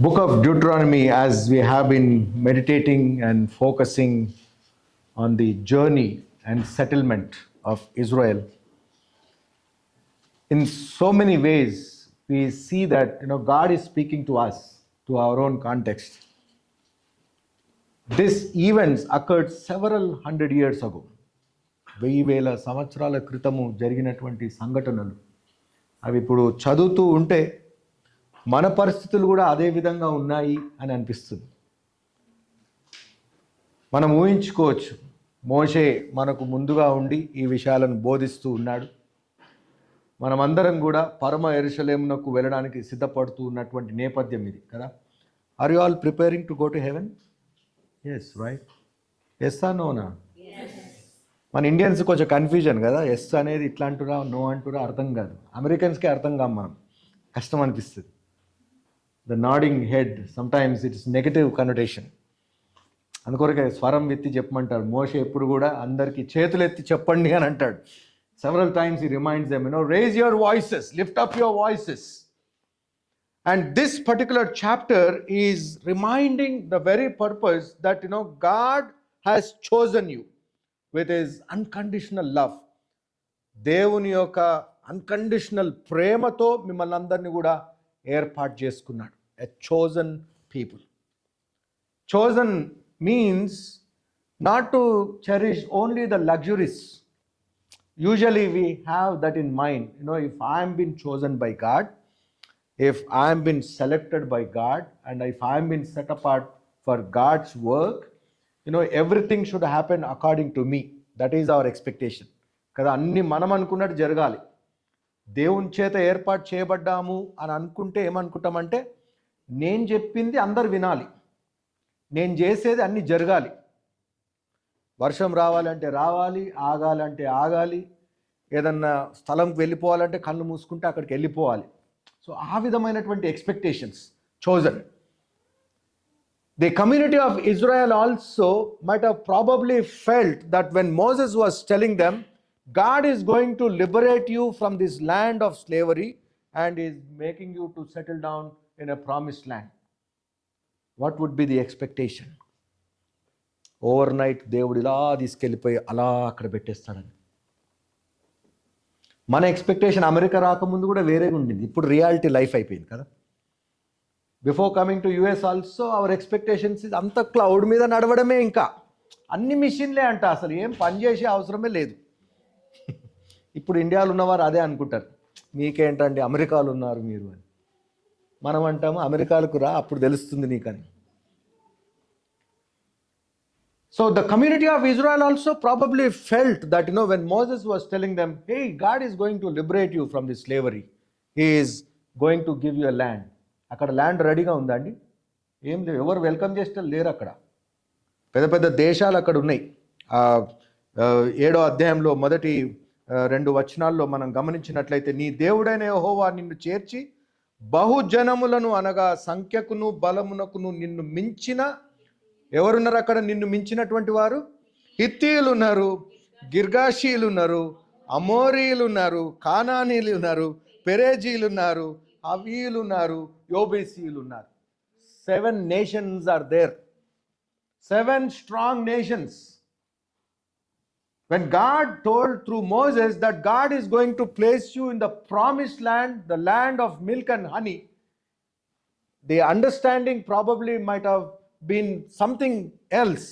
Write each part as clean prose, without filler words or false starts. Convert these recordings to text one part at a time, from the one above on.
Book of Deuteronomy, as we have been meditating and focusing on the journey and settlement of Israel, in so many ways we see that God is speaking to us, to our own context. These events occurred several hundred years ago. 1000 సంవత్సరాల క్రితము జరిగినటువంటి సంఘటనలు. అవి ఇప్పుడు చదువుతూ ఉంటే మన పరిస్థితులు కూడా అదే విధంగా ఉన్నాయి అని అనిపిస్తుంది. మనం ఊహించుకోవచ్చు, మోషే మనకు ముందుగా ఉండి ఈ విషయాలను బోధిస్తూ ఉన్నాడు. మనమందరం కూడా పరమ యెరూషలేమునకు వెళ్ళడానికి సిద్ధపడుతూ ఉన్నటువంటి నేపథ్యం ఇది కదా. Are you all preparing to go to heaven? Yes, right? Yes ఆ నోనా? మన ఇండియన్స్ కొంచెం కన్ఫ్యూజన్ కదా, ఎస్ అనేది ఇట్లా అంటురా, నో అంటురా అర్థం కాదు. అమెరికన్స్కే అర్థం కాదు, మనం కష్టం అనిపిస్తుంది. The nodding head sometimes it's negative కనోటేషన్. అందుకొరకే స్వరం ఎత్తి చెప్పమంటాడు. మోషే ఎప్పుడు కూడా అందరికీ చేతులు ఎత్తి చెప్పండి అని అంటాడు. Several times he reminds them, raise your voices, lift up your voices. And this particular chapter is reminding the very purpose that, God has chosen you with his unconditional love. దేవుని యొక్క అన్కండిషనల్ ప్రేమతో మిమ్మల్ని అందరినీ కూడా ఏర్పాటు చేసుకున్నాడు. A chosen people. Chosen means not to cherish only the luxuries. Usually we have that in mind. If I am been chosen by God, if I am been selected by God, and if I am been set apart for God's work, everything should happen according to me. That is our expectation. కదా, అన్ని మనం అనుకున్నట్టు జరగాలి. దేవుని చేత ఏర్పాటు చేయబడ్డాము అని అనుకుంటే ఏమనుకుంటామంటే, నేను చెప్పింది అందరు వినాలి, నేను చేసేది అన్ని జరగాలి. వర్షం రావాలంటే రావాలి, ఆగాలంటే ఆగాలి, ఏదన్నా స్థలంకి వెళ్ళిపోవాలంటే కళ్ళు మూసుకుంటే అక్కడికి వెళ్ళిపోవాలి. సో ఆ విధమైనటువంటి expectations chosen. The community of Israel also might have probably felt that when Moses was telling them, God is going to liberate you from this land of slavery and is making you to settle down in a promised land. What would be the expectation? Over night దేవుడు ఇలా తీసుకెళ్ళిపోయి అలా అక్కడ పెట్టేస్తాడని. మన expectation America రాకముందు కూడా వేరేగా ఉండింది, ఇప్పుడు రియాలిటీ లైఫ్ అయిపోయింది కదా. Before coming to US also our expectations అంత క్లౌడ్ మీద నడవడమే, ఇంకా అన్ని మిషన్లే అంట, అసలు ఏం పని చేసే అవసరమే లేదు. ఇప్పుడు ఇండియాలో ఉన్నవారు అదే అనుకుంటారు, మీకేంటండి అమెరికాలో ఉన్నారు మీరు అని. మనం అంటాము అమెరికాలకు రా, అప్పుడు తెలుస్తుంది నీకని. So the community of Israel also probably felt that, when Moses was telling them, hey, God is going to liberate you from this slavery. He is going to give you a land. అక్కడ land రెడీగా ఉందండి? ఏం లేదు, ఎవరు welcome చేస్తే లేరు అక్కడ. పెద్ద పెద్ద దేశాలు అక్కడ ఉన్నాయి. 7వ అధ్యాయంలో మొదటి 2 వచనాల్లో మనం గమనించినట్లయితే, నీ దేవుడైన యెహోవా నిన్ను చేర్చి బహుజనములను అనగా సంఖ్యకును బలమునకును నిన్ను మించిన, ఎవరున్నారు అక్కడ నిన్ను మించినటువంటి వారు? హిత్తీయులు ఉన్నారు, గిర్గాషీలు ఉన్నారు, అమోరీయులు ఉన్నారు, కానానీయులు ఉన్నారు, పెరేజీలు ఉన్నారు, హవీయులు ఉన్నారు, యోబేసీయులు ఉన్నారు. 7 nations are there. 7 strong nations. When God told through Moses that God is going to place you in the promised land, the land of milk and honey, the understanding probably might have been something else.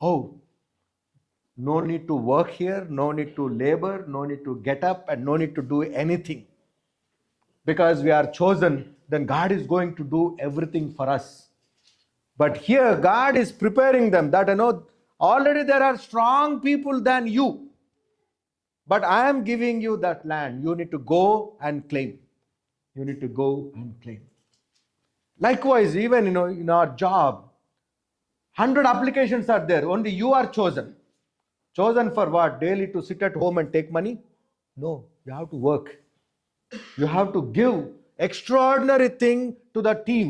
Oh, no need to work here, no need to labor, no need to get up, and no need to do anything. Because we are chosen, then God is going to do everything for us. But here God is preparing them that, already there are strong people than you, but I am giving you that land. You need to go and claim. You need to go and claim. Likewise, even in our job, 100 applications are there, only you are chosen. Chosen for what? Daily to sit at home and take money? No, you have to work. You have to give extraordinary thing to the team.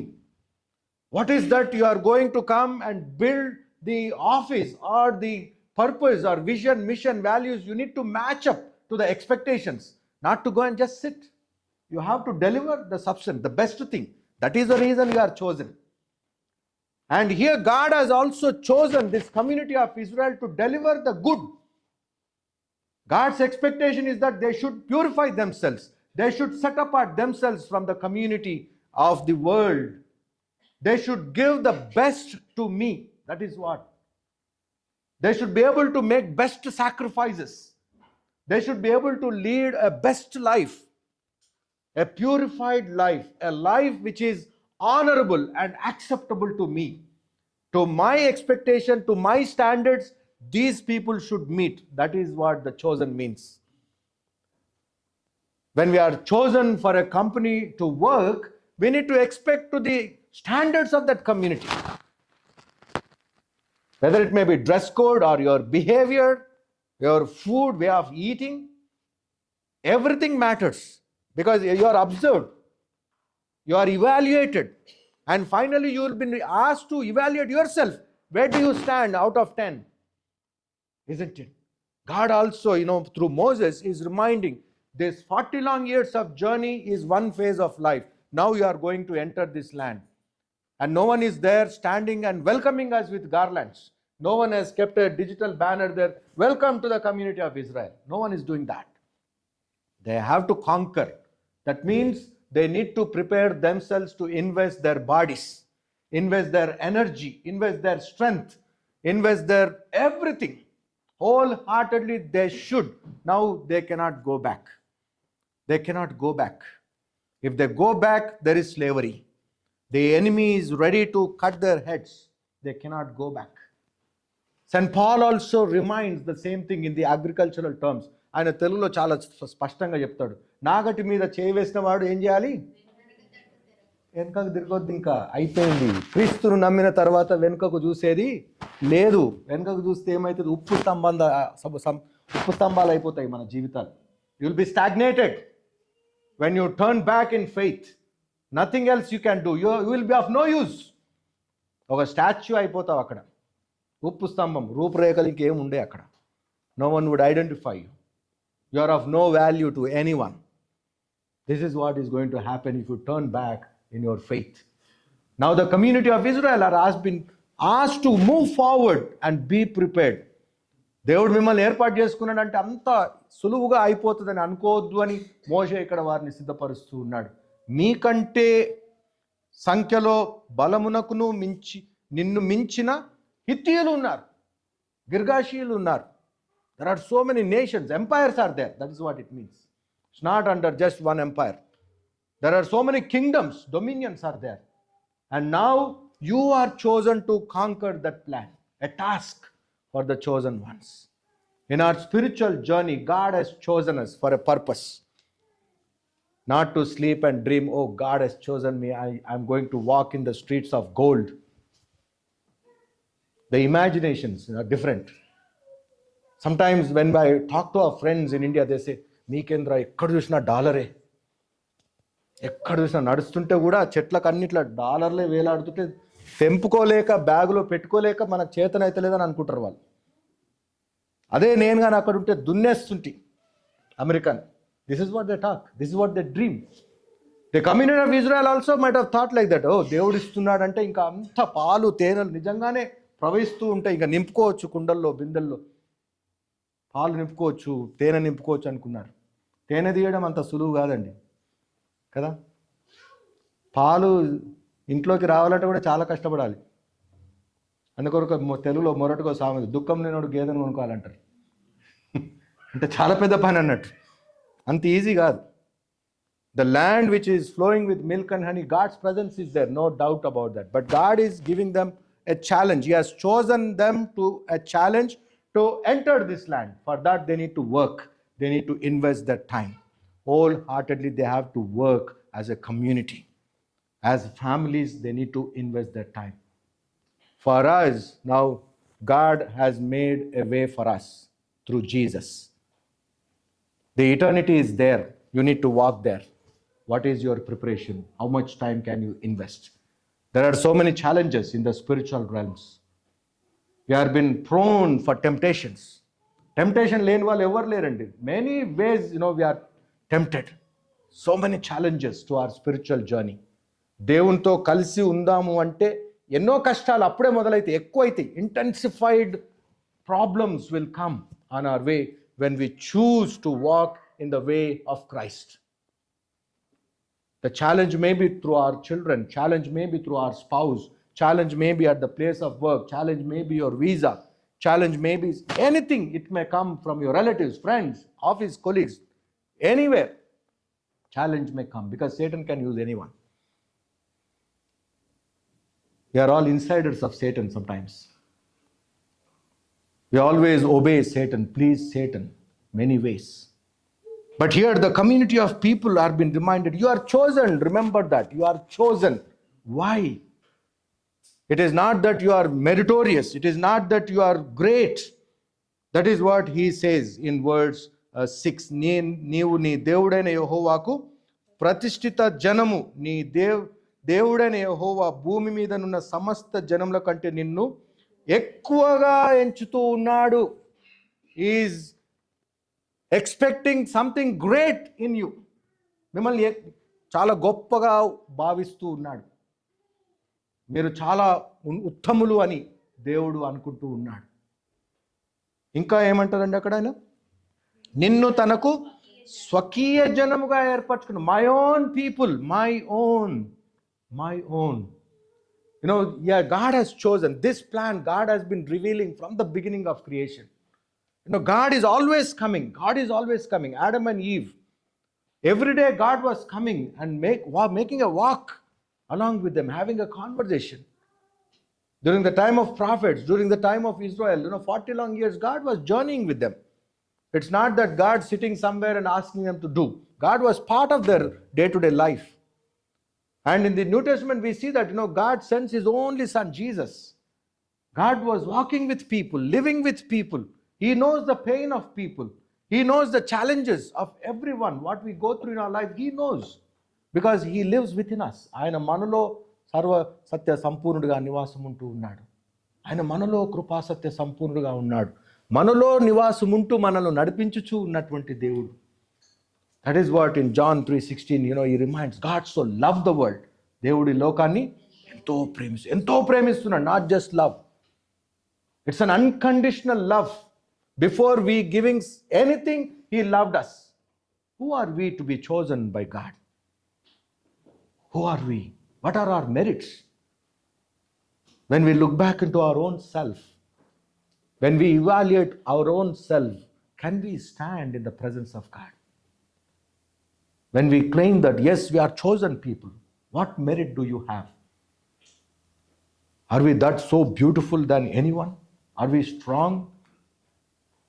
What is that? You are going to come and build the office or the purpose or vision, mission, values. You need to match up to the expectations, not to go and just sit. You have to deliver the substance, the best thing, That is the reason we are chosen. And here God has also chosen this community of Israel to deliver the good. God's expectation is that they should purify themselves. They should set apart themselves from the community of the world. They should give the best to me. That is what. They should be able to make best sacrifices. They should be able to lead a best life, a purified life, a life which is honorable and acceptable to me. To my expectation, to my standards, these people should meet. That is what the chosen means. When we are chosen for a company to work, we need to expect to the standards of that community. Whether it may be dress code or your behavior, your food, way of eating, everything matters because you are observed, you are evaluated, and finally you will be asked to evaluate yourself. Where do you stand out of 10? Isn't it? God also, through Moses is reminding this 40 long years of journey is one phase of life. Now you are going to enter this land. And no one is there standing and welcoming us with garlands. No one has kept a digital banner there. Welcome to the community of Israel. No one is doing that. They have to conquer. That means they need to prepare themselves to invest their bodies, invest their energy, invest their strength, invest their everything. Wholeheartedly they should. Now they cannot go back. They cannot go back. If they go back, there is slavery. The enemy is ready to cut their heads. They cannot go back. St. Paul also reminds the same thing in the agricultural terms. ఆయన తెలుగులో చాలా స్పష్టంగా చెప్తాడు. నాగటి మీద చేయి వేసిన వాడు ఏం చేయాలి? వెనుకకు తిరగొద్దు, ఇంకా అయిపోయింది. క్రీస్తును నమ్మిన తర్వాత వెనుకకు చూసేది లేదు. వెనుకకు చూస్తే ఏమవుతుంది? ఉప్పు స్తంభాలు అయిపోతాయి మన జీవితాలు. You will be stagnated when you turn back in faith. Nothing else you can do. You will be of no use. ఒక స్టాచ్యూ అయిపోతావు అక్కడ. ఉప్పు స్తంభం, రూపురేఖలు ఇంకేం ఉండే అక్కడ. No one would identify you. You are of no value to anyone. This is what is going to happen if you turn back in your faith. Now the community of Israel has been asked to move forward and be prepared. దేవుడు మిమ్మల్ని ఏర్పాటు చేసుకున్నాడంటే అంత సులువుగా అయిపోతుందని అనుకోవద్దు అని మోషే ఇక్కడ వారిని సిద్ధపరుస్తూ ఉన్నాడు. మీకంటే సంఖ్యలో బలమునకును నిన్ను మించిన హిత్తీయులు ఉన్నారు, గిర్గాషీయులు ఉన్నారు. There are so many nations, empires are there. That is what it means. It's not under just one empire. There are so many kingdoms, dominions are there. And now you are chosen to conquer that land, a task for the chosen ones. In our spiritual journey, God has chosen us for a purpose. Not to sleep and dream, oh, God has chosen me, I'm going to walk in the streets of gold. The imaginations are different. Sometimes when I talk to our friends in India, they say, మీకేంద్ర ఎక్కడ చూసినా డాలరే, ఎక్కడ చూసినా నడుస్తుంటే కూడా చెట్లకు అన్నిట్లా డాలర్లే వేలాడుతుంటే తెంపుకోలేక బ్యాగులో పెట్టుకోలేక మనకు చేతనైతే లేదని అనుకుంటారు వాళ్ళు. అదే నేను కానీ అక్కడ ఉంటే దున్నేస్తుంటే American. This is what they talk, this is what they dream. The community of Israel also might have thought like that. ఓ, దేవుడు ఇస్తున్నాడంటే ఇంకా అంత పాలు తేనెలు నిజంగానే ప్రవహిస్తూ ఉంటాయి, ఇంకా నింపుకోవచ్చు, కుండల్లో బిందెల్లో పాలు నింపుకోవచ్చు, తేనె నింపుకోవచ్చు అనుకున్నారు. తేనె తీయడం అంత సులువు కాదండి కదా. పాలు ఇంట్లోకి రావాలంటే కూడా చాలా కష్టపడాలి. అందుకొరకు తెలుగులో మొరటుకో సామెత, దుఃఖం లేనోడు గేదెను కొనుక్కోవాలంటారు. అంటే చాలా పెద్ద పని అన్నట్టు, అంత ఈజీ కాదు. The land which is flowing with milk and honey, God's presence is there, no doubt about that. But God is giving them a challenge. He has chosen them to a challenge to enter this land. For that they need to work. They need to invest their time. Wholeheartedly they have to work as a community. As families, they need to invest their time. For us, now God has made a way for us through Jesus. The eternity is there. You need to walk there. What is your preparation? How much time can you invest? There are so many challenges in the spiritual realms. We have been prone for temptations. Temptation లేని వాళ్ళు ఎవరు లేరండి. Many ways, we are tempted. So many challenges to our spiritual journey. దేవునితో కలిసి ఉందాము అంటే ఎన్నో కష్టాలు అప్పుడే మొదలైతే ఎక్కువైతాయి. Intensified problems will come on our way when we choose to walk in the way of Christ. The challenge may be through our children, challenge may be through our spouse, challenge may be at the place of work, challenge may be your visa, challenge may be anything. It may come from your relatives, friends, office colleagues, anywhere. Challenge may come because Satan can use anyone. We are all insiders of Satan sometimes. We always obey Satan, please Satan, many ways. But here the community of people are being reminded, you are chosen. Remember that, you are chosen. Why? It is not that you are meritorious. It is not that you are great. That is what he says in verse 6. నీవు నీ దేవుడైన యెహోవాకు ప్రతిష్ఠిత జనము. నీ దేవుడైన యెహోవా భూమి మీద నున్న సమస్త జనముల కంటే నిన్ను ఎక్కువగా ఎంచుతూ ఉన్నాడు. Is expecting something great in you. మిమ్మల్ని చాలా గొప్పగా భావిస్తూ ఉన్నాడు. మీరు చాలా ఉత్తములు అని దేవుడు అనుకుంటూ ఉన్నాడు. ఇంకా ఏమంటారండి అక్కడ ఆయన? నిన్ను తనకు స్వకీయ జనముగా ఏర్పరచుకున్నాడు. My own people, my own. You know, yeah, God has chosen this plan. God has been revealing from the beginning of creation. You know, God is always coming. Adam and Eve, every day God was coming and making a walk along with them, having a conversation. During the time of prophets, during the time of Israel, 40 long years, God was journeying with them. It's not that God sitting somewhere and asking them to do. God was part of their day-to-day life. And in the New Testament, we see that, God sends his only son, Jesus. God was walking with people, living with people. He knows the pain of people. He knows the challenges of everyone. What we go through in our life, he knows. Because he lives within us. ఆయన మనలో సర్వ సత్య సంపూర్ణుడిగా నివాసం ఉంటూ ఉన్నాడు. ఆయన మనలో కృపాసత్య సంపూర్ణుడిగా ఉన్నాడు. మనలో నివాసం ఉంటూ మనల్ని నడిపించుచూ ఉన్నటువంటి దేవుడు. That is what in John 3:16, he reminds, God so loved the world. దేవుడి లోకాన్ని ఎంతో ప్రేమిస్తున్నాడు. Not just love. It's an unconditional love. Before we giving anything, he loved us. Who are we to be chosen by God? Who are we? What are our merits? When we look back into our own self, when we evaluate our own self, can we stand in the presence of God? When we claim that, yes, we are chosen people, what merit do you have? Are we that so beautiful than anyone? Are we strong?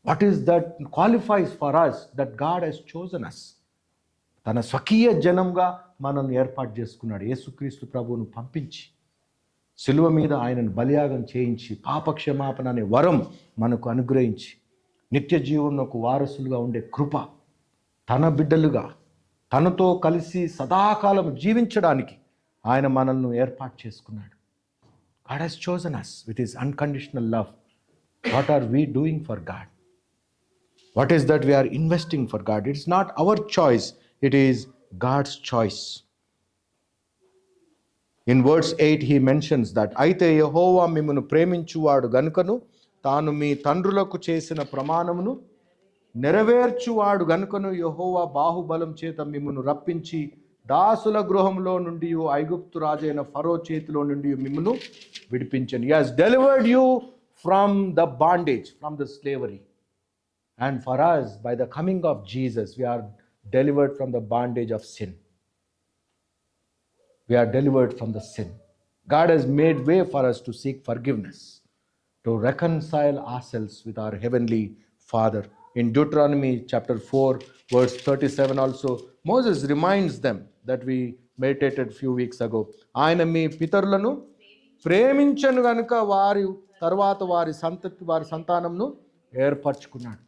What is that qualifies for us that God has chosen us? తన స్వకీయ జనంగా మనల్ని ఏర్పాటు చేసుకున్నాడు. యేసుక్రీస్తు ప్రభువును పంపించి సిలువ మీద ఆయనను బలియాగం చేయించి పాపక్షమాపణ అనే వరం మనకు అనుగ్రహించి నిత్య జీవనకు వారసులుగా ఉండే కృప, తన బిడ్డలుగా తనతో కలిసి సదాకాలం జీవించడానికి ఆయన మనల్ని ఏర్పాటు చేసుకున్నాడు. God has chosen us with his unconditional love. What are we doing for God? What is that we are investing for God? It's not our choice, it is God's choice. In verse 8 he mentions that, అయితే యెహోవా మిమ్మును ప్రేమించువాడు గనుకను తాను మీ తండ్రులకు చేసిన ప్రమాణమును నెరవేర్చువాడు గనుకను యెహోవా బాహుబలం చేత మిమ్మును రప్పించి దాసుల గృహంలో నుండి ఐగుప్తు రాజైన ఫరో చేతిలో నుండి మిమ్మును విడిపించను. He has delivered you from the bondage, from the slavery. And for us, by the coming of Jesus, we are delivered from the bondage of sin. We are delivered from the sin. God has made way for us to seek forgiveness, to reconcile ourselves with our heavenly Father. In Deuteronomy chapter 4, verse 37 also, Moses reminds them that we meditated few weeks ago. ఆయన మీ పితరులను ప్రేమించను గనుక వారి తర్వాత వారి సంతానంను ఏర్పరచుకున్నాడు.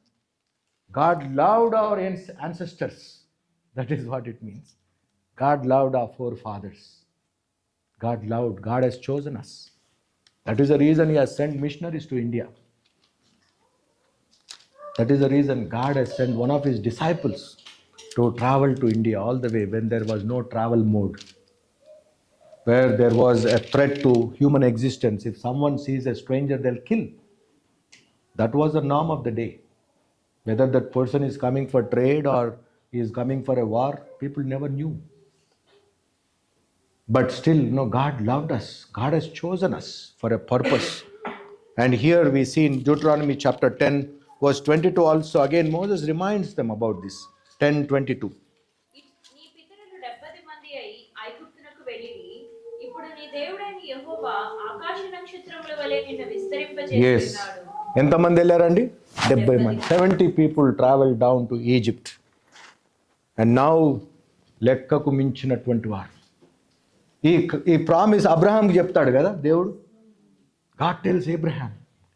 God loved our ancestors. That is what it means. God loved our forefathers. God has chosen us. That is the reason he has sent missionaries to India. That is the reason God has sent one of his disciples to travel to India all the way when there was no travel mode. where there was a threat to human existence. If someone sees a stranger, they'll kill. That was the norm of the day. Whether that person is coming for trade or he is coming for a war, people never knew. But still, God loved us. God has chosen us for a purpose. And here we see in Deuteronomy chapter 10, verse 22 also, again Moses reminds them about this. 10:22. నీ పితరులు 70 మంది అయి ఐగుప్తునకు వెళ్ళిరి. ఇప్పుడు నీ దేవుడైన యెహోవా ఆకాశ నక్షత్రముల వలె నిన్ను విస్తరింపజేస్తున్నాడు. ఎంతమంది వెళ్ళారండి? 70 మంది. 70 people traveled down to Egypt. And now లెక్కకు మించినటువంటి వారు. ఈ ప్రామిస్ అబ్రహాంకి చెప్తాడు కదా దేవుడు. God tells Abraham,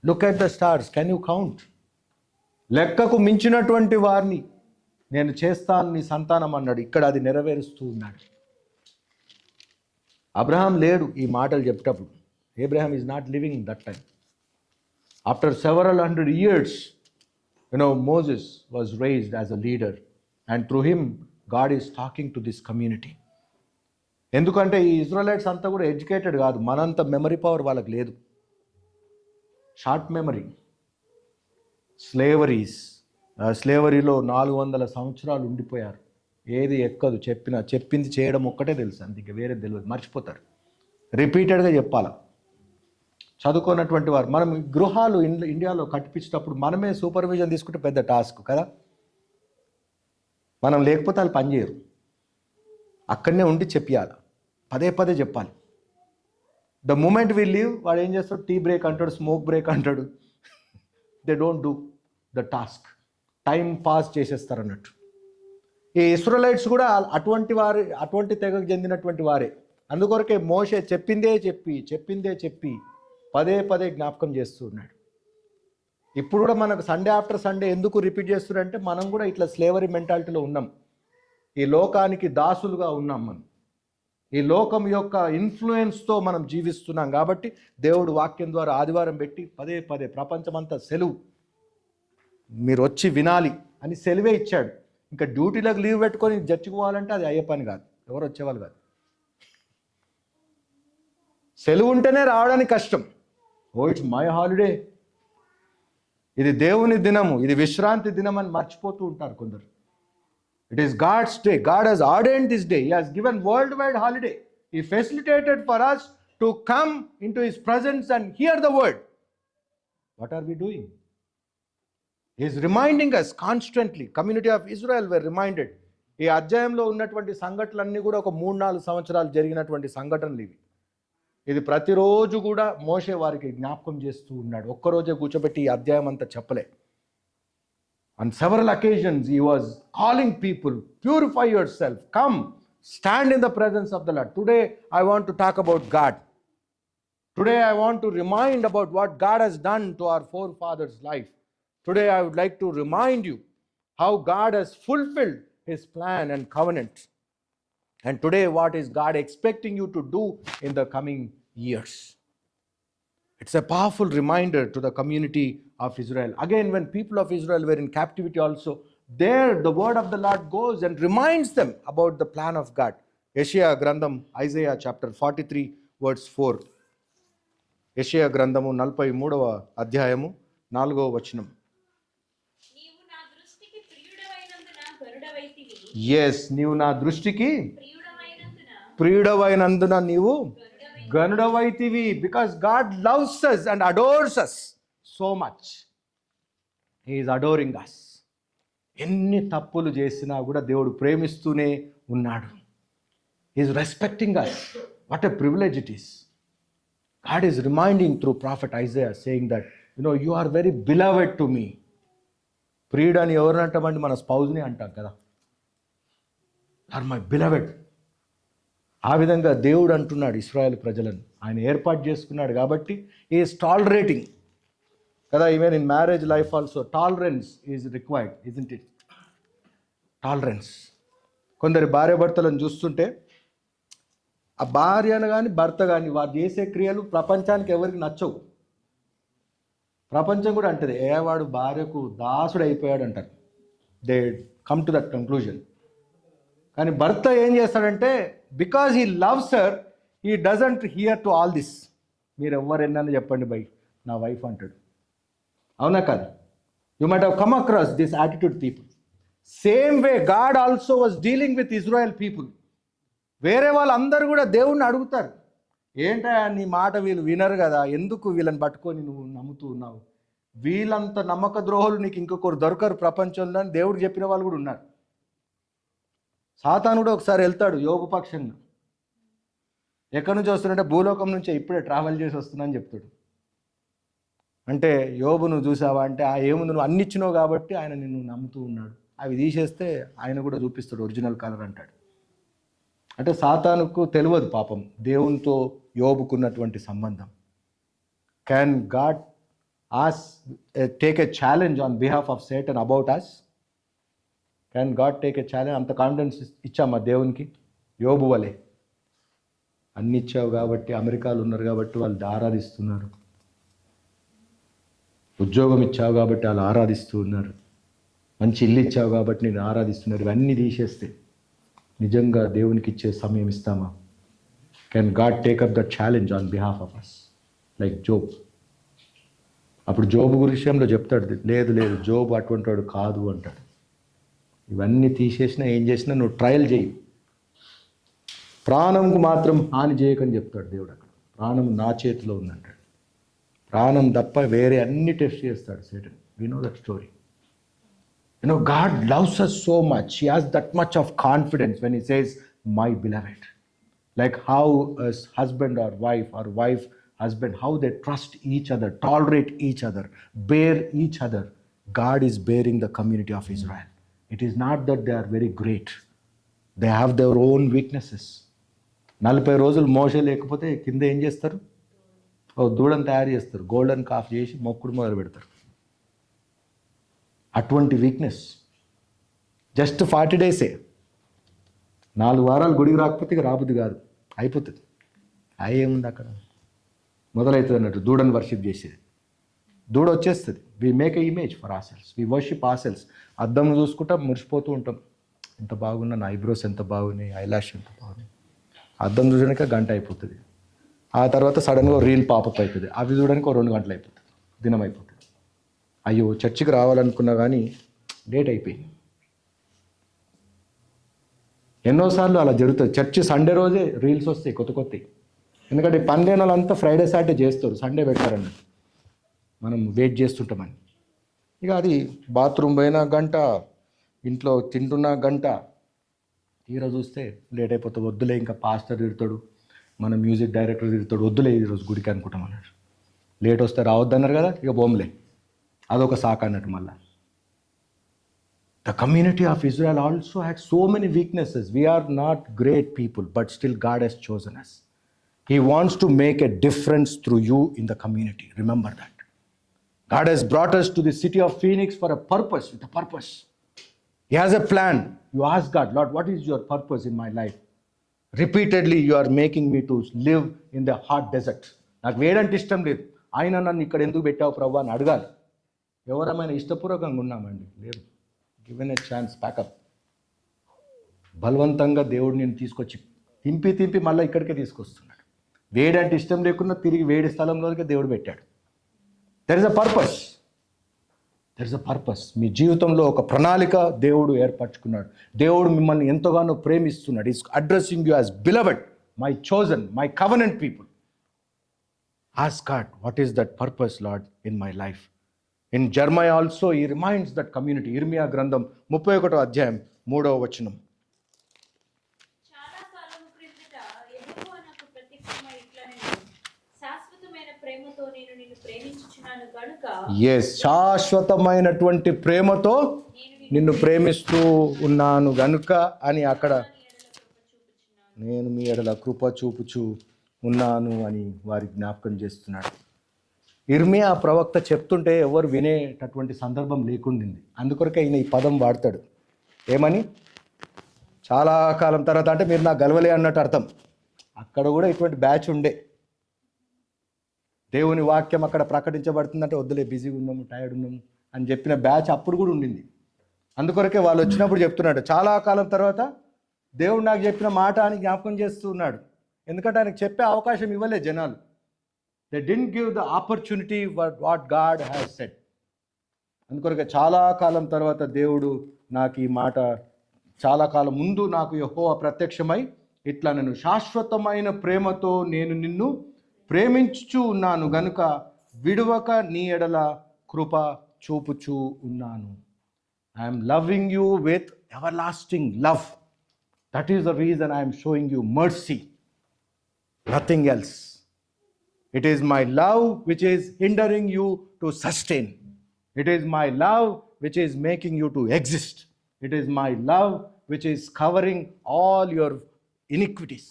look at the stars, can you count? లెక్కకు మించినటువంటి వారిని నేను చేస్తాను నీ సంతానం అన్నాడు. ఇక్కడ అది నెరవేరుస్తూ ఉన్నాడు. అబ్రహాం లేడు ఈ మాటలు చెప్పేటప్పుడు. Abraham is not living that time. After several hundred years, Moses was raised as a leader, and through him God is talking to this community. ఎందుకంటే ఈ ఇజ్రాయెలైట్స్ అంతా కూడా ఎడ్యుకేటెడ్ కాదు, మనంత మెమరీ పవర్ వాళ్ళకి లేదు. Short memory. స్లేవరీలో 400 సంవత్సరాలు ఉండిపోయారు. ఏది ఎక్కదు, చెప్పింది చేయడం ఒక్కటే తెలుసు, అందుకే వేరే తెలియదు, మర్చిపోతారు. రిపీటెడ్గా చెప్పాల. చదువుకున్నటువంటి వారు మనం గృహాలు ఇండియాలో కట్టించేటప్పుడు మనమే సూపర్విజన్ తీసుకుంటే పెద్ద టాస్క్ కదా. మనం లేకపోతే వాళ్ళు పనిచేయరు. అక్కడనే ఉండి చెప్పాలి, పదే పదే చెప్పాలి. ద మూమెంట్ వి లీవ్ వాడు ఏం చేస్తాడు, టీ బ్రేక్ అంటాడు, స్మోక్ బ్రేక్ అంటాడు. They don't do the task. Time pass చేసేస్తారు అన్నట్టు. ఈ ఇస్రాయెలైట్స్ కూడా అటువంటి తెగకు చెందినటువంటి వారే. అందుకొరకే మోషే చెప్పిందే చెప్పి పదే పదే జ్ఞాపకం చేస్తూ ఉన్నాడు. ఇప్పుడు కూడా మనకు సండే ఆఫ్టర్ సండే ఎందుకు రిపీట్ చేస్తున్నారంటే మనం కూడా ఇట్లా స్లేవరీ మెంటాలిటీలో ఉన్నాం. ఈ లోకానికి దాసులుగా ఉన్నాం మనం. ఈ లోకం యొక్క ఇన్ఫ్లుయెన్స్తో మనం జీవిస్తున్నాం. కాబట్టి దేవుడు వాక్యం ద్వారా ఆదివారం పెట్టి పదే పదే ప్రపంచమంతా సెలవు, మీరు వచ్చి వినాలి అని సెలవే ఇచ్చాడు. ఇంకా డ్యూటీలకు లీవ్ పెట్టుకొని జడ్జిపోవాలంటే అది అయ్యే పని కాదు, ఎవరు వచ్చేవాళ్ళు కాదు. సెలవు ఉంటేనే రావడానికి కష్టం. ఇట్స్ మై హాలిడే, ఇది దేవుని దినము, ఇది విశ్రాంతి దినం అని మర్చిపోతూ ఉంటారు కొందరు. It is God's day. God has ordained this day. He has given worldwide holiday. He facilitated for us to come into His presence and hear the word. What are we doing? He is reminding us constantly. Community of Israel were reminded. ఈ అధ్యాయంలో ఉన్నటువంటి సంఘటనలన్నీ కూడా ఒక 3-4 సంవత్సరాలు జరిగినటువంటి సంఘటనలు ఇవి. ఇది ప్రతిరోజు కూడా మోషే వారికి జ్ఞాపకం చేస్తూ ఉన్నాడు. ఒక్కరోజే కూర్చోబెట్టి ఈ అధ్యాయం అంతా చెప్పలే. On several occasions, he was calling people, purify yourself, come, stand in the presence of the Lord. Today, I want to talk about God. Today, I want to remind about what God has done to our forefathers' life. Today, I would like to remind you how God has fulfilled His plan and covenant. And today, what is God expecting you to do in the coming years? It's a powerful reminder to the community of Israel. Again, when people of Israel were in captivity also, there the word of the Lord goes and reminds them about the plan of God. Yeshaya Grandam, Isaiah chapter 43, verse 4. Yeshaya Grandamu 43వ అధ్యాయము 4వ వచనం. నీవు నా దృష్టికి ప్రియుడవైనందున గరుడవైతివి. Yes, నీవు నా దృష్టికి ప్రియుడవైనందున నీవు గనుడవైతివి. Because God loves us and adores us so much. He is adoring us. ఎన్ని తప్పులు చేసినా కూడా దేవుడు ప్రేమిస్తూనే ఉన్నాడు. He is respecting us. What a privilege it is. God is reminding through prophet Isaiah saying that, you are very beloved to me. ప్రియుడు అని ఎవరినంటామండి? మన స్పౌజ్ని అంటాం కదా. Or my beloved. ఆ విధంగా దేవుడు అంటున్నాడు ఇశ్రాయేల్ ప్రజలను. ఆయన ఏర్పాటు చేసుకున్నాడు కాబట్టి ఈజ్ టాలరేటింగ్ కదా. Even in marriage life also tolerance is required, isn't it? Tolerance. కొందరి భార్య భర్తలను చూస్తుంటే ఆ భార్యను కానీ భర్త కానీ వారు చేసే క్రియలు ప్రపంచానికి ఎవరికి నచ్చవు. ప్రపంచం కూడా అంటది, వాడు భార్యకు దాసుడు అయిపోయాడు అంటారు. They come to that conclusion. కానీ భర్త ఏం చేస్తాడంటే, because he loves her, he doesn't here to all this. మీరు ఎవరెన్నా చెప్పండి బై, నా వైఫ్ అంటాడు. అవునా కాదు? You might have come across this attitude people. Same way God also was dealing with Israel people. వేరే వాళ్ళందరూ కూడా దేవుణ్ణి అడుగుతారు, ఏంటా నీ మాట వీళ్ళు వినరు కదా, ఎందుకు వీళ్ళని పట్టుకొని నువ్వు నమ్ముతూ ఉన్నావు, వీళ్ళంత నమ్మక ద్రోహులు నీకు ఇంకొకరు దొరకరు ప్రపంచంలో అని దేవుడు చెప్పిన వాళ్ళు కూడా ఉన్నారు. సాతాను కూడా ఒకసారి వెళ్తాడు యోబు పక్షంగా. ఎక్కడి నుంచి వస్తున్నాడంటే భూలోకం నుంచే ఇప్పుడే ట్రావెల్ చేసి వస్తున్నా అని చెప్తాడు. అంటే యోబు నువ్వు చూసావా అంటే, ఏముంది నువ్వు అన్ని ఇచ్చినావు కాబట్టి ఆయన నిన్ను నమ్ముతూ ఉన్నాడు, అవి తీసేస్తే ఆయన కూడా చూపిస్తాడు ఒరిజినల్ కలర్ అంటాడు. అంటే సాతానుకు తెలియదు పాపం దేవునితో యోబుకున్నటువంటి సంబంధం. Can God take a challenge on behalf of Satan about us? Can God take a challenge? అంత కాన్ఫిడెన్స్ ఇచ్చామా దేవునికి? యోబు వలే అన్ని ఇచ్చావు కాబట్టి, అమెరికాలో ఉన్నారు కాబట్టి వాళ్ళు ఆరాధిస్తున్నారు, ఉద్యోగం ఇచ్చావు కాబట్టి వాళ్ళు ఆరాధిస్తూ ఉన్నారు, మంచి ఇల్లు ఇచ్చావు కాబట్టి నేను ఆరాధిస్తున్నారు. ఇవన్నీ తీసేస్తే నిజంగా దేవునికి ఇచ్చే సమయం ఇస్తామా? Can God take up the challenge on behalf of us like Job? అప్పుడు జోబు విషయంలో చెప్తాడు, లేదు లేదు జోబు అటువంటి వాడు కాదు అంటాడు. ఇవన్నీ తీసేసినా ఏం చేసినా నువ్వు ట్రయల్ చేయి, ప్రాణంకు మాత్రం హాని చేయకని చెప్తాడు దేవుడు. అక్కడ ప్రాణం నా చేతిలో ఉందంటాడు. ప్రాణం తప్ప వేరే అన్ని టెస్ట్ చేస్తాడు Satan. We know that story. God loves us so much. He has that much of confidence when he says, my beloved. Like how a husband or wife, husband, how they trust each other, tolerate each other, bear each other. God is bearing the community of Israel. It is not that they are very great. They have their own weaknesses. 40 రోజులు మోషే లేకపోతే కింద ఏం చేస్తారు? దూడని తయారు చేస్తారు, golden cough చేసి మొక్కుడు మొదలు పెడతారు. అటువంటి వీక్నెస్. జస్ట్ 40 డేసే, 4 వారాలు గుడికి రాకపోతే ఇక రాబుద్ది కాదు, అయిపోతుంది. ఏముంది అక్కడ? మొదలవుతుంది అన్నట్టు దూడని వర్షిప్ చేసేది. దూడ వచ్చేస్తుంది. We make a image for ourselves, we worship ourselves. అద్దం చూసుకుంటా మురిసిపోతూ ఉంటాం, ఎంత బాగున్నా, నా ఐబ్రోస్ ఎంత బాగున్నాయి, ఐలాష్ ఎంత బాగున్నాయి. అద్దం చూడడానికి గంట అయిపోతుంది. ఆ తర్వాత సడన్గా రీల్ పాపప్ అవుతుంది, అవి చూడడానికి 2 గంటలు అయిపోతుంది, దినం అయిపోతుంది. అయ్యో చర్చికి రావాలనుకున్నా కానీ లేట్ అయిపోయింది. ఎన్నోసార్లు అలా జరుగుతుంది. చర్చి సండే రోజే రీల్స్ వస్తాయి కొత్త. ఎందుకంటే పని లేని వాళ్ళంతా ఫ్రైడే సాటర్డే చేస్తారు, సండే పెట్టారన్నట్టు. మనం వెయిట్ చేస్తుంటామని. ఇక అది బాత్రూమ్ పోయినా గంట, ఇంట్లో తింటున్నా గంట, తీరా చూస్తే లేట్ అయిపోతుంది. వద్దులే, ఇంకా పాస్టర్ తిడతాడు, మన మ్యూజిక్ డైరెక్టర్ తిడతాడు, వద్దులే ఈరోజు గుడికి అనుకుంటాం అన్నాడు. లేట్ వస్తే రావద్దన్నారు కదా, ఇక బొమ్మలే, అదొక సాక అన్నట్టు. మళ్ళా the community of Israel also had so many weaknesses. We're not great people, but still God he's chosen us. He wants to make a difference through you in the community. Remember that. God has brought us to the city of Phoenix for a purpose, with a purpose. He has a plan. You ask God, Lord, what is your purpose in my life? Repeatedly you are making me to live in the hot desert. నాకు వేడంటే ఇష్టం లేదు, ఆయన నన్ను ఇక్కడ ఎందుకు పెట్టావు ప్రభు అని అడగాలి. ఎవరమైనా ఇష్టపూర్వకంగా ఉన్నామండి? లేదు. Given a chance, pack up. బలవంతంగా దేవుడు నేను తీసుకొచ్చి తింపి మళ్ళీ ఇక్కడికే తీసుకొస్తున్నాడు. వేడంటే ఇష్టం లేకుండా తిరిగి వేడి స్థలంలోకి దేవుడు పెట్టాడు. There is a purpose. మీ జీవితంలో ఒక ప్రణాళిక దేవుడు ఏర్పరచుకున్నాడు. దేవుడు మిమ్మల్ని ఎంతగానో ప్రేమిస్తున్నాడు. Is addressing you as beloved, my chosen, my covenant people. Ask God, what is that purpose Lord in my life? In Jeremiah also he reminds that community. ఇర్మియా గ్రంథం 31వ అధ్యాయం 3వ వచనం. చాలా కాలం క్రిందట యెహోవా నాకు ప్రత్యక్షమై ఇట్లనెను, శాశ్వతమైన ప్రేమతో నేను నిన్ను ప్రేమించుచున్నాను గనుక. yes, శాశ్వతమైనటువంటి ప్రేమతో నిన్ను ప్రేమిస్తూ ఉన్నాను గనుక అని అక్కడ నేను మీ ఎడల కృప చూపుచు ఉన్నాను అని వారి జ్ఞాపకం చేస్తున్నాడు. ఇర్మియా ప్రవక్త చెప్తుంటే ఎవరు వినేటటువంటి సందర్భం లేకుండింది. అందుకొరకే ఈయన ఈ పదం వాడతాడు. ఏమని? చాలా కాలం తర్వాత, అంటే మీరు నాకు గెలవలే అన్నట్టు అర్థం. అక్కడ కూడా ఇటువంటి బ్యాచ్ ఉండే. దేవుని వాక్యం అక్కడ ప్రకటించబడుతుందంటే వద్దులే, బిజీగా ఉన్నాము, టైర్డ్ ఉన్నాము అని చెప్పిన బ్యాచ్ అప్పుడు కూడా ఉండింది. అందుకొరకే వాళ్ళు వచ్చినప్పుడు చెప్తున్నాడు, చాలా కాలం తర్వాత దేవుడు నాకు చెప్పిన మాట అని జ్ఞాపకం చేస్తూ ఉన్నాడు. ఎందుకంటే ఆయనకు చెప్పే అవకాశం ఇవ్వలే జనాలు. They didn't give the opportunity what God has said. అందుకొరకే చాలా కాలం తర్వాత దేవుడు నాకు ఈ మాట, చాలా కాలం ముందు నాకు యెహోవా ప్రత్యక్షమై ఇట్లా, నేను శాశ్వతమైన ప్రేమతో నేను నిన్ను ప్రేమించుచూ ఉన్నాను గనుక విడువక నీ ఎడల కృప చూపుచూ ఉన్నాను. I'm loving you with ever lasting love. That is the reason I'm showing you mercy, nothing else. It is my love which is hindering you to sustain. It is my love which is making you to exist. It is my love which is covering all your iniquities.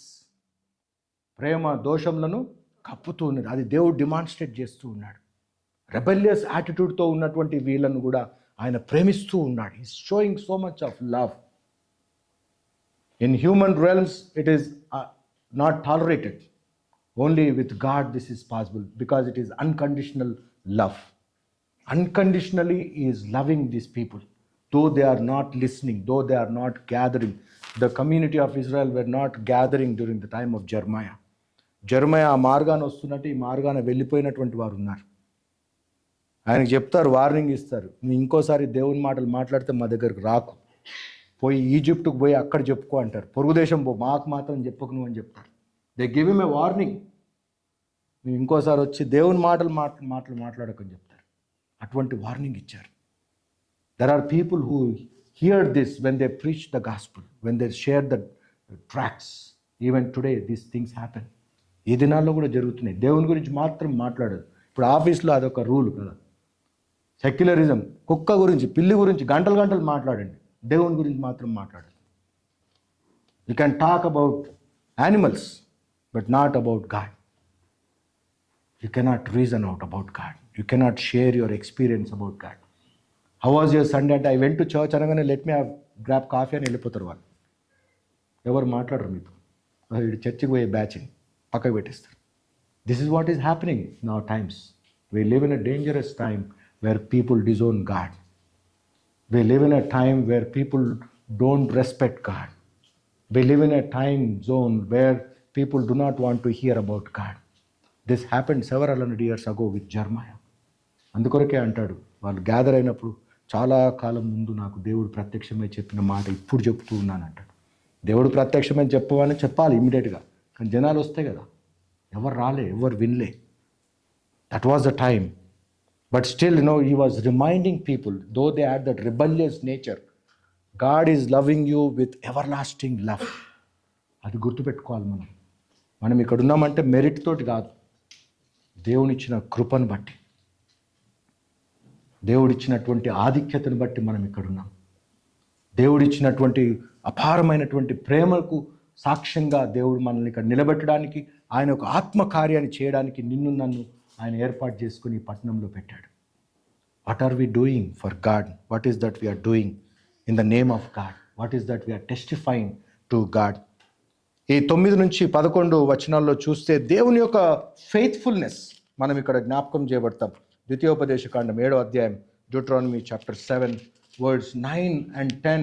ప్రేమ దోషములను కప్పుతూ ఉన్నది. అది దేవుడు demonstrate చేస్తూ ఉన్నాడు. Rebellious యాటిట్యూడ్తో ఉన్నటువంటి వీళ్ళను కూడా ఆయన ప్రేమిస్తూ ఉన్నాడు. Is showing so much of love. In human realms it is not tolerated. Only with God this is possible, because it is unconditional love. Unconditionally he is loving these people, though they are not listening, though they are not gathering. The community of Israel were not gathering during the time of Jeremiah. Jeremiah ఆ మార్గాన వస్తున్నట్టు ఈ మార్గాన వెళ్ళిపోయినటువంటి వారు ఉన్నారు. ఆయనకు చెప్తారు, warning ఇస్తారు, నువ్వు ఇంకోసారి దేవుని మాటలు మాట్లాడితే మా దగ్గరకు రాకు, పోయి ఈజిప్టుకు పోయి అక్కడ చెప్పుకో అంటారు. పొరుగు దేశం పో, మాకు మాత్రం చెప్పకు నువ్వు అని చెప్తారు. They give him a warning. నువ్వు ఇంకోసారి వచ్చి దేవుని మాటలు మాట్లాడకని చెప్తారు. అటువంటి వార్నింగ్ ఇచ్చారు. There are people who hear this when they preach the gospel, when they share the tracts. Even today these things happen. ఈ దినాల్లో కూడా జరుగుతున్నాయి. దేవుని గురించి మాత్రం మాట్లాడదు. ఇప్పుడు ఆఫీస్లో అదొక రూల్ కదా, సెక్యులరిజం. కుక్క గురించి, పిల్లి గురించి గంటలు గంటలు మాట్లాడండి, దేవుని గురించి మాత్రం మాట్లాడదు. You can talk about animals, but not about God. You cannot reason out about God. You cannot share your experience about God. How was your Sunday? I went to church అనగానే let me have grab coffee అని వెళ్ళిపోతారు వాళ్ళు. ఎవరు మాట్లాడరు మీతో. చర్చికి పోయే batch పక్కకు పెట్టేస్తారు. This is what is happening in our times. We live in a dangerous time where people disown God. We live in a time where people don't respect God. We live in a time zone where people do not want to hear about God. This happened several hundred years ago with Jeremiah. అందుకొరకే అంటాడు, వాళ్ళు gather అయినప్పుడు చాలా కాలం ముందు నాకు దేవుడు ప్రత్యక్షమై చెప్పిన మాట ఇప్పుడు చెప్తూ ఉన్నాను అంటాడు. దేవుడు ప్రత్యక్షమై చెప్పమని చెప్పాలి ఇమ్మీడియట్గా, కానీ జనాలు వస్తాయి కదా, ఎవరు రాలే, ఎవరు వినలే. That was the time. But still he was reminding people, though they had that rebellious nature, God is loving you with everlasting love. అది గుర్తుపెట్టుకోవాలి. మనం ఇక్కడ ఉన్నామంటే మెరిట్ తోటి కాదు, దేవునిచ్చిన కృపను బట్టి, దేవుడిచ్చినటువంటి ఆధిక్యతను బట్టి మనం ఇక్కడ ఉన్నాం. దేవుడిచ్చినటువంటి అపారమైనటువంటి ప్రేమకు సాక్ష్యంగా దేవుడు మనల్ని ఇక్కడ నిలబెట్టడానికి, ఆయన ఒక ఆత్మకార్యాన్ని చేయడానికి నిన్ను నన్ను ఆయన ఏర్పాటు చేసుకుని ఈ పట్టణంలో పెట్టాడు. What are we doing for God? What is that we're doing in the name of God? What is that we are testifying to God? ఈ 9 నుంచి 11 వచనాల్లో చూస్తే దేవుని యొక్క ఫెయిత్ఫుల్నెస్ మనం ఇక్కడ జ్ఞాపకం చేయబడతాం. ద్వితీయోపదేశకాండం 7వ అధ్యాయం, Deuteronomy chapter 7 words 9 and 10.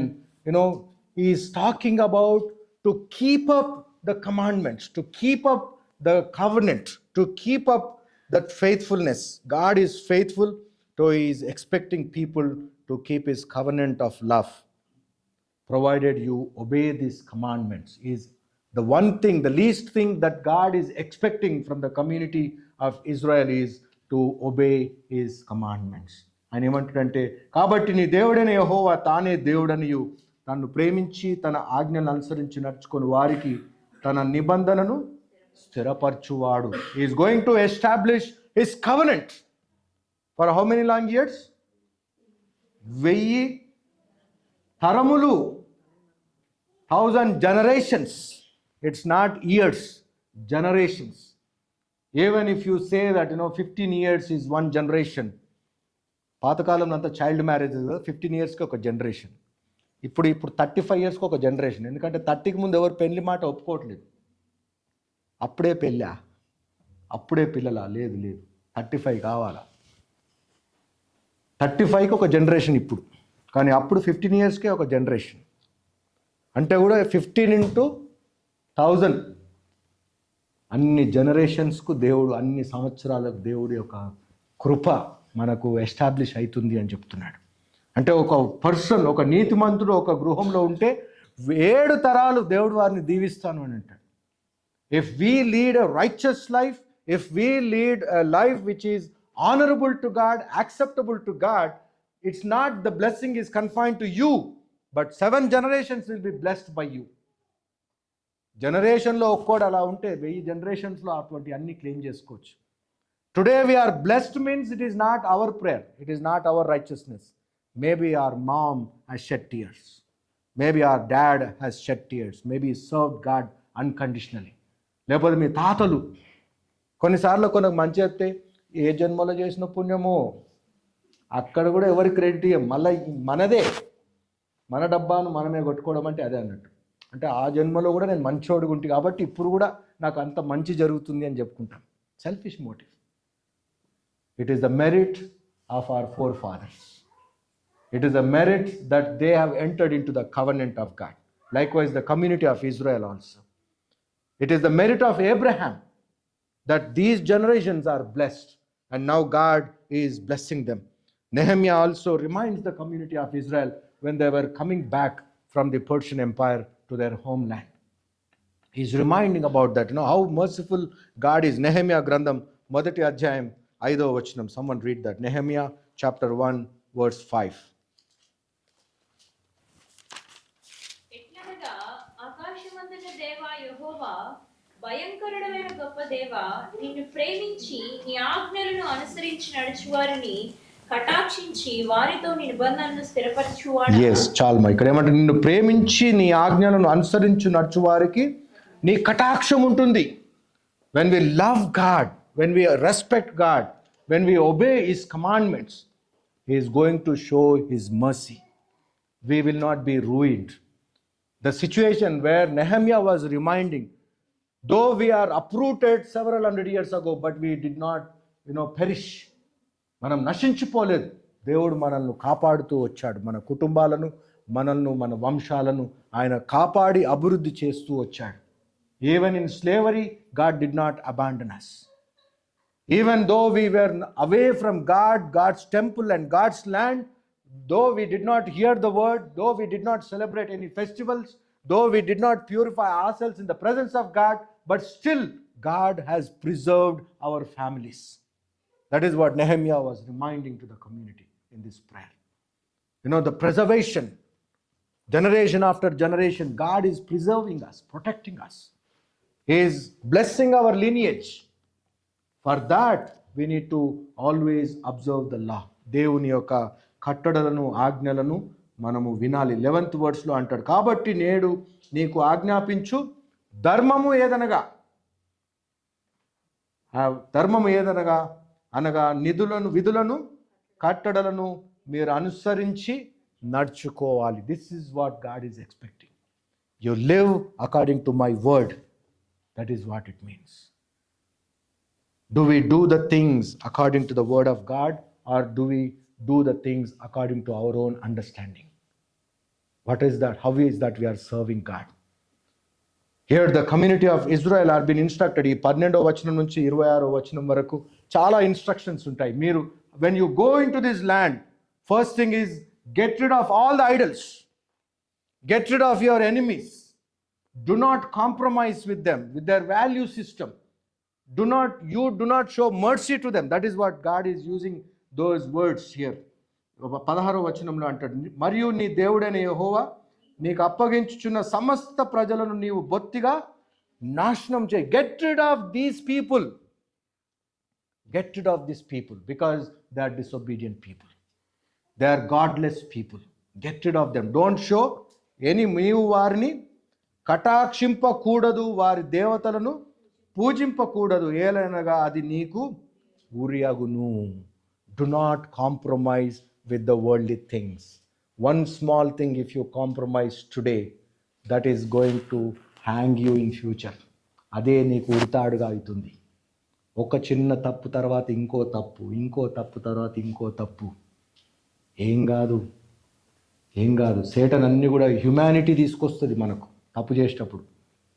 He is talking about to keep up the commandments, to keep up the covenant, to keep up that faithfulness. God is faithful, so he is expecting people to keep his covenant of love, provided you obey these commandments. Is the one thing, the least thing that God is expecting from the community of Israel is to obey his commandments. ఆయన ఏమంటాడంటే, కాబట్టి నీ దేవుడైన యెహోవా తానే దేవుడనియు, తన్ను ప్రేమించి తన ఆజ్ఞలను అనుసరించి నడుచుకొని వారికి తన నిబంధనను స్థిరపరచువాడు. He is going to establish his covenant for how many long years? 1000 తరములు, 1000 generations. It's not years, generations. Even if you say that 15 years is one generation. పాతకాలంలో అంతా చైల్డ్ మ్యారేజెస్ కదా, 15 yearsకి ఒక జనరేషన్. ఇప్పుడు 35 yearsకి ఒక జనరేషన్. ఎందుకంటే 30కి ముందు ఎవరు పెళ్లి మాట ఒప్పుకోవట్లేదు. అప్పుడే పెళ్ళా, అప్పుడే పిల్లలా? లేదు 35 కావాలా. 35కి ఒక జనరేషన్ ఇప్పుడు, కానీ అప్పుడు 15 yearsకే ఒక జనరేషన్. అంటే కూడా 15 into 1000 అన్ని జనరేషన్స్కు దేవుడు, అన్ని సంవత్సరాలకు దేవుడి యొక్క కృప మనకు ఎస్టాబ్లిష్ అవుతుంది అని చెప్తున్నాడు. అంటే ఒక పర్సన్, ఒక నీతిమంతుడు ఒక గృహంలో ఉంటే 7 తరాలు దేవుడు వారిని దీవిస్తాను అని అంటాడు. If we lead a righteous life, if we lead a life which is honorable to God, acceptable to God, it's not the blessing is confined to you, but 7 generations will be blessed by you. జనరేషన్లో ఒక్కోడు అలా ఉంటే 1000 జనరేషన్స్లో అటువంటి అన్ని claim చేసుకోవచ్చు. Today we're blessed means it is not our prayer, it is not our righteousness. Maybe our mom has shed tears, maybe our dad has shed tears, maybe served God unconditionally. లేకపోతే మీ తాతలు కొన్నిసార్లు కొనకు మంచి చెప్తే ఏ జన్మలో చేసిన పుణ్యమో అక్కడ కూడా ఎవరి క్రెడిట్ ఇవ్వం, మళ్ళీ మనదే, మన డబ్బాను మనమే కొట్టుకోవడం అంటే అదే అన్నట్టు. అంటే ఆ జన్మలో కూడా నేను మంచోడుగా ఉంటుంది కాబట్టి ఇప్పుడు కూడా నాకు అంత మంచి జరుగుతుంది అని చెప్పుకుంటాం. Selfish motive. It is the merit of our forefathers. It is the merit that they have entered into the covenant of God. Likewise the community of Israel also. It is the merit of Abraham that these generations are blessed, and now God is blessing them. Nehemiah also reminds the community of Israel when they were coming back from the Persian Empire to their homeland. He's reminding about that, how merciful God is. Nehemiah Grandam, Modati Adhyayam, 5వ వచనం. Someone read that. Nehemiah chapter 1, verse 5. భయంకరుడైన గొప్ప దేవా, నిన్ను ప్రేమించి నీ ఆజ్ఞలను అనుసరించి నడుచువారిని కటాక్షించి వారితో నీ నిబంధనను స్థిరపరచువాడా. చాలు. ఇక్కడ ఏమంటే నిన్ను ప్రేమించి నీ ఆజ్ఞలను అనుసరించి నడుచువారికి నీ కటాక్షం ఉంటుంది. When we love God, when we respect God, when we obey His commandments, He is going to show His mercy. We will not be ruined. The situation where Nehemiah was reminding, though we are uprooted several hundred years ago, but we did not, perish. మనం నశించిపోలేదు. దేవుడు మనల్ని కాపాడుతూ వచ్చాడు. మన కుటుంబాలను, మనల్ని, మన వంశాలను ఆయన కాపాడి అభివృద్ధి చేస్తూ వచ్చాడు. Even in slavery, God did not abandon us. Even though we were away from God, God's temple and God's land, though we did not hear the word, though we did not celebrate any festivals, though we did not purify ourselves in the presence of God, but still God has preserved our families. That is what Nehemiah was reminding to the community in this prayer. The preservation, generation after generation, God is preserving us, protecting us. He is blessing our lineage. For that, we need to always observe the law. దేవుని యొక్క కట్టడలను, ఆజ్ఞలను మనము వినాలి. 11th వర్డ్స్లో అంటాడు, కాబట్టి నేడు నీకు ఆజ్ఞాపించు ధర్మము ఏదనగా. ధర్మము ఏదనగా అనగా విధులను కట్టడలను మీరు అనుసరించి నడుచుకోవాలి. This is what God is expecting. You live according to my word. That is what it means. Do we do the things according to the word of God, or do we do the things according to our own understanding? What is that? How is that we are serving God? Here the community of Israel are been instructed. ఈ 12వ వచనం నుంచి 26వ వచనం వరకు చాలా instructions ఉంటాయి. మీరు when you go into this land, first thing is get rid of all the idols. Get rid of your enemies. Do not compromise with them, with their value system. Do not show mercy to them. That is what God is using those words here. 16వ వచనంలో అంటాడు, మరియు నీ దేవుడైన యెహోవా నీకు అప్పగించుచున్న సమస్త ప్రజలను నీవు బొత్తిగా నాశనం చేయి. Get rid of these people. Get rid of these people because they are disobedient people. They are godless people. Get rid of them. Don't show నీవు వారిని కటాక్షింపకూడదు, వారి దేవతలను పూజింపకూడదు, ఏలనగా అది నీకు ఉరియగును. Do not compromise with the worldly things. One small thing if you compromise today, that is going to hang you in future. అదే నీకు ఉరితాడుగా అవుతుంది. ఒక చిన్న తప్పు తర్వాత ఇంకో తప్పు, ఇంకో తప్పు తర్వాత ఇంకో తప్పు. ఏం కాదు. సేటన్ అన్నీ కూడా హ్యుమానిటీ తీసుకొస్తుంది మనకు. తప్పు చేసేటప్పుడు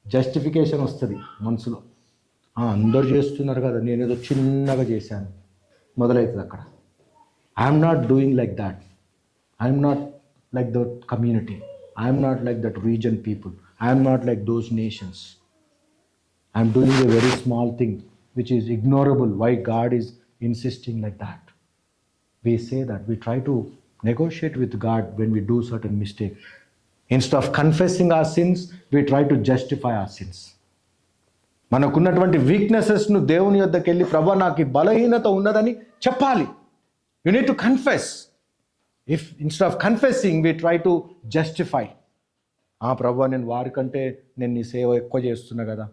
జస్టిఫికేషన్ వస్తుంది మనసులో. అందరు చేస్తున్నారు కదా, నేనేదో చిన్నగా చేశాను మొదలవుతుంది అక్కడ. I'm not doing like that. I'm not like that community. I'm not like that reason people. I'm not like those nations. I'm doing a very small thing which is ignorable. Why God is insisting like that? We say that, we try to negotiate with God when we do certain mistake. Instead of confessing our sins, we try to justify our sins. మనకున్నటువంటి వీక్నెసెస్ను దేవుని యొద్దకు వెళ్ళి, ప్రభా నాకు ఈ బలహీనత ఉన్నదని చెప్పాలి. You need to confess. If instead of confessing we try to justify. ప్రభా నేను వారికంటే నేను నీ సేవ ఎక్కువ చేస్తున్నా కదా,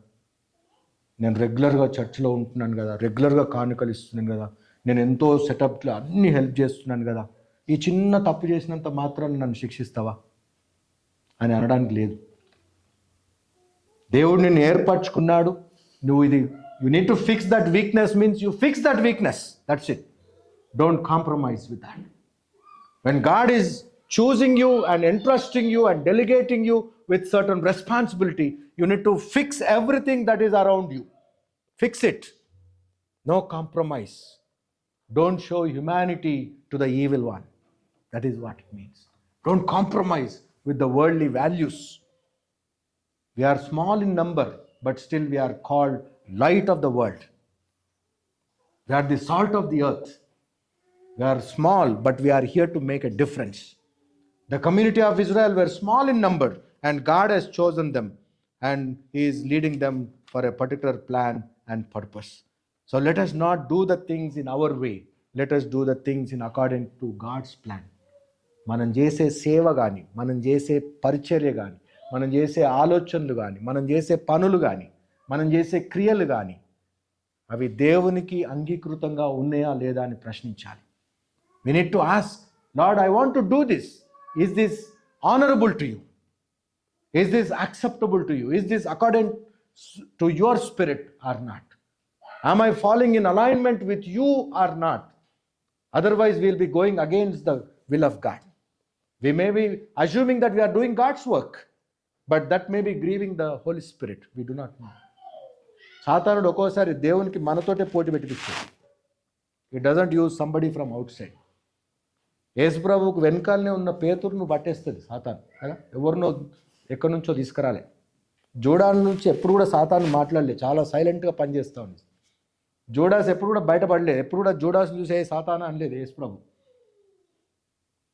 నేను రెగ్యులర్గా చర్చిలో ఉంటున్నాను కదా, రెగ్యులర్గా కానుకలు ఇస్తున్నాను కదా, నేను ఎంతో సెటప్లో అన్ని హెల్ప్ చేస్తున్నాను కదా, ఈ చిన్న తప్పు చేసినంత మాత్రాన్ని నన్ను శిక్షిస్తావా అని అనడానికి లేదు. దేవుడు నిన్ను ఏర్పరచుకున్నాడు. నువ్వు ఇది you need to fix that weakness means you fix that weakness. That's it. Don't compromise with that. When God is choosing you and entrusting you and delegating you with certain responsibility, you need to fix everything that is around you. Fix it. No compromise. Don't show humanity to the evil one. That is what it means. Don't compromise with the worldly values. We are small in number, but still we are called light of the world. We are the salt of the earth. We are small, but we are here to make a difference. The community of Israel were small in number, and God has chosen them, and He is leading them for a particular plan and purpose. So let us not do the things in our way. Let us do the things in according to God's plan. మనం చేసే సేవ కానీ, మనం చేసే పరిచర్య కానీ, మనం చేసే ఆలోచనలు కానీ, మనం చేసే పనులు కానీ, మనం చేసే క్రియలు కానీ అవి దేవునికి అంగీకృతంగా ఉన్నాయా లేదా అని ప్రశ్నించాలి. We need to ask, Lord, I want to do this. Is this honorable to you? Is this acceptable to you? Is this according to your spirit or not? Am I falling in alignment with you or not? Otherwise, we'll be going against the will of God. We may be assuming that we are doing God's work, but that may be grieving the Holy Spirit. We do not know. సాతానుడు ఒక్కోసారి దేవునికి మనతోటే పోటీ పెట్టిస్తాడు. He doesn't use somebody from outside. యేసుప్రభువుకు వెనకాలనే ఉన్న పేతురును పట్టేస్తుంది సాతాను కదా, ఎవరినో ఎక్కడి నుంచో తీసుకురాలే. జూడాల నుంచి ఎప్పుడు కూడా సాతాను మాట్లాడలే, చాలా సైలెంట్గా పనిచేస్తూ ఉంది. జూడాస్ ఎప్పుడు కూడా బయటపడలేదు, ఎప్పుడు కూడా జూడాస్ చూసే సాతాను అనలేదు యేసుప్రభు.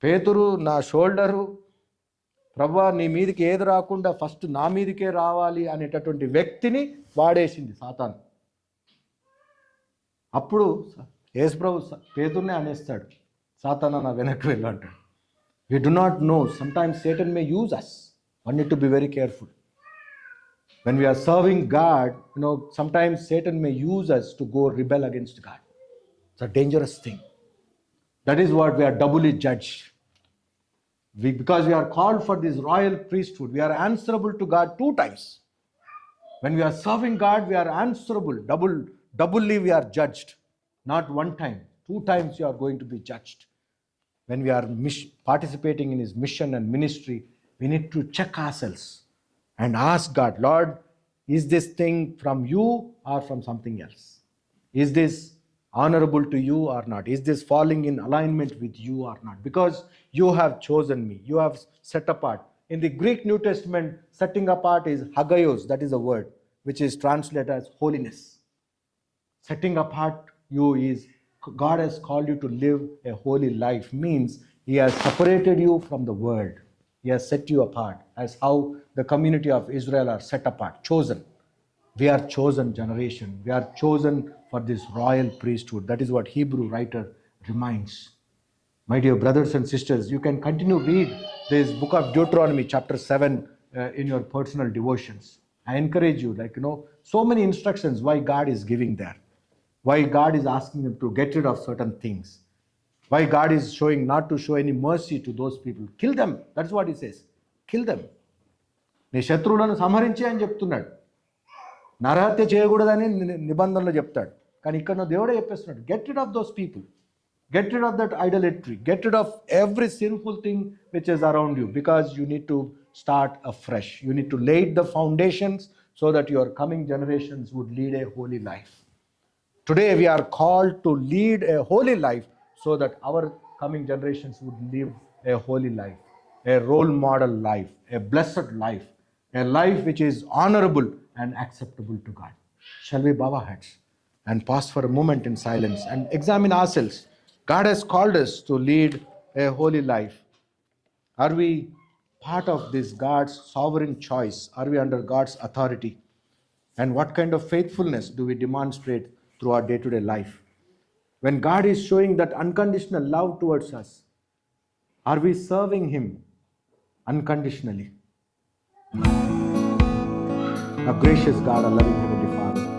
పేతురు నా షోల్డరు, ప్రభువా నీ మీదికి ఏది రాకుండా ఫస్ట్ నా మీదికే రావాలి అనేటటువంటి వ్యక్తిని వాడేసింది సాతాను. అప్పుడు యేసుప్రభు పేతురునే అనేస్తాడు, సాతానా నా వెనక్కి వెళ్ళు అంటాడు. We do not know. Sometimes Satan may use us. One need to be very careful. When we are serving God, sometimes Satan may use us to go rebel against God. It's a dangerous thing. That is what we are doubly judged. Because we are called for this royal priesthood, we are answerable to God 2 times. When we are serving God, we are answerable. Doubly we are judged. Not 1 time. 2 times you are going to be judged. When we are participating in His mission and ministry, we need to check ourselves and ask God, Lord, is this thing from you or from something else? Is this honorable to you or not? Is this falling in alignment with you or not? Because you have chosen me, you have set apart. In the Greek New Testament, setting apart is hagios, that is a word which is translated as holiness. Setting apart you is God has called you to live a holy life, means He has separated you from the world. He has set you apart, as how the community of Israel are set apart, chosen. We are chosen generation. We are chosen for this royal priesthood. That is what Hebrew writer reminds. My dear brothers and sisters, you can continue read this book of Deuteronomy chapter 7 in your personal devotions. I encourage you, so many instructions why God is giving there. Why God is asking them to get rid of certain things. Why God is showing not to show any mercy to those people. Kill them. That's what He says. Kill them. నీ శత్రువులను సంహరించి అని చెప్తున్నాడు. నరహత్య చేయకూడదని నిబంధనలో చెప్తాడు. కానీ ఇక్కడ దేవుడే చెప్పేస్తున్నాడు, get rid of those people. Get rid of that idolatry. Get rid of every sinful thing which is around you, because you need to start afresh. You need to lay the foundations so that your coming generations would lead a holy life. Today we are called to lead a holy life so that our coming generations would live a holy life, a role model life, a blessed life, a life which is honorable and acceptable to God. Shall we bow our heads and pause for a moment in silence and examine ourselves? God has called us to lead a holy life. Are we part of this God's sovereign choice? Are we under God's authority? And what kind of faithfulness do we demonstrate through our day-to-day life? When God is showing that unconditional love towards us, are we serving Him unconditionally? Our gracious God, our loving Heavenly Father,